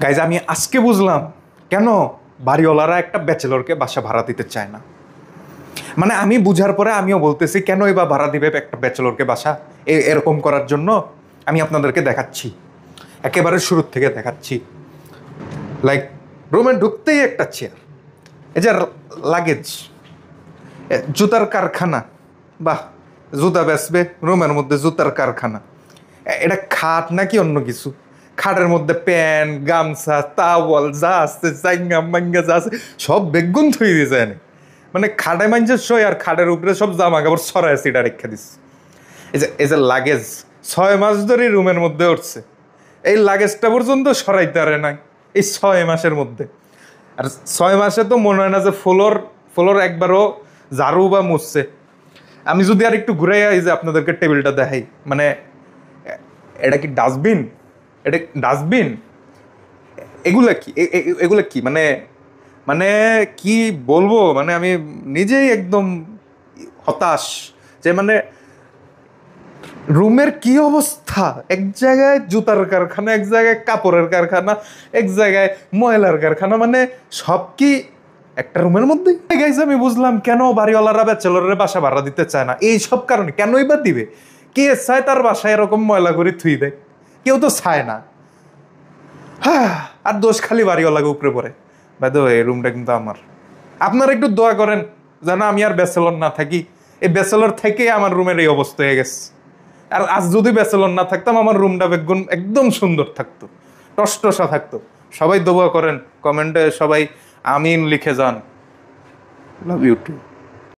Guys আমি আজকে বুঝলাম কেন বাড়িওয়ালারা একটা ব্যাচেলরকে বাসা ভাড়া দিতে চায় না। মানে আমি বুঝার পরে আমিও বলতেছি কেনই বা ভাড়া দিবে একটা ব্যাচেলরকে বাসা এরকম করার জন্য। আমি আপনাদেরকে দেখাচ্ছি, একেবারে শুরুর থেকে দেখাচ্ছি। লাইক রুমে ঢুকতেই একটা চেয়ার, এই যে লাগেজ, জুতার কারখানা। বাহ, জুতা বেচবে রুমের মধ্যে, জুতার কারখানা। এটা খাট নাকি অন্য কিছু? খাটের মধ্যে প্যান্ট, গামছা, তাওয়াল যা আছে, চাইঙ্গা মাঙ্গা যা আছে সব বেগুন থই দিয়ে যায় না। মানে খাটে মাঞ্জে শোয় আর খাটের উপরে সব জামা কাপড় ছড়ায় সিটা রেখে দিচ্ছে। এই যে লাগেজ 6 মাস ধরে রুমের মধ্যে উঠছে, এই লাগেজটা পর্যন্ত সরাইতে পারে নাই এই 6 মাসের মধ্যে। আর 6 মাসে তো মনে হয় না যে ফ্লোর একবারও ঝাড়ু বা মুছছে। আমি যদি আর একটু ঘুরে এই যে আপনাদেরকে টেবিলটা দেখাই, মানে এটা কি ডাস্টবিন? এটা ডাস্টবিন? এগুলা কি? এগুলা কি মানে মানে কি বলবো, মানে আমি নিজেই একদম হতাশ যে মানে রুমের কি অবস্থা। এক জায়গায় জুতার কারখানা, এক জায়গায় কাপড়ের কারখানা, এক জায়গায় ময়লার কারখানা, মানে সব কি একটা রুমের মধ্যে? গাইস আমি বুঝলাম কেন বাড়িওয়ালারা ব্যাচেলরের বাসা ভাড়া দিতে চায় না। এই সব কারণে। কেনই বা দিবে? কে চায় তার বাসায় এরকম ময়লা করে থুই দেয়? কেউ তো চায় না। হ্যাঁ, আর দোষ খালি বাড়িওয়ালাকে উপরে পড়ে। ভাই তো এই রুমটা কিন্তু আমার। আপনারা একটু দোয়া করেন যেন আমি আর ব্যাচেলর না থাকি। এই ব্যাচেলর থেকে আমার রুমের এই অবস্থা হয়ে গেছে। আর আজ যদি ব্যাচেলর না থাকতাম আমার রুমটা বেগুন একদম সুন্দর থাকতো, টসটসা থাকতো। সবাই দোয়া করেন, কমেন্টে সবাই আমিন লিখে যান। Love you two.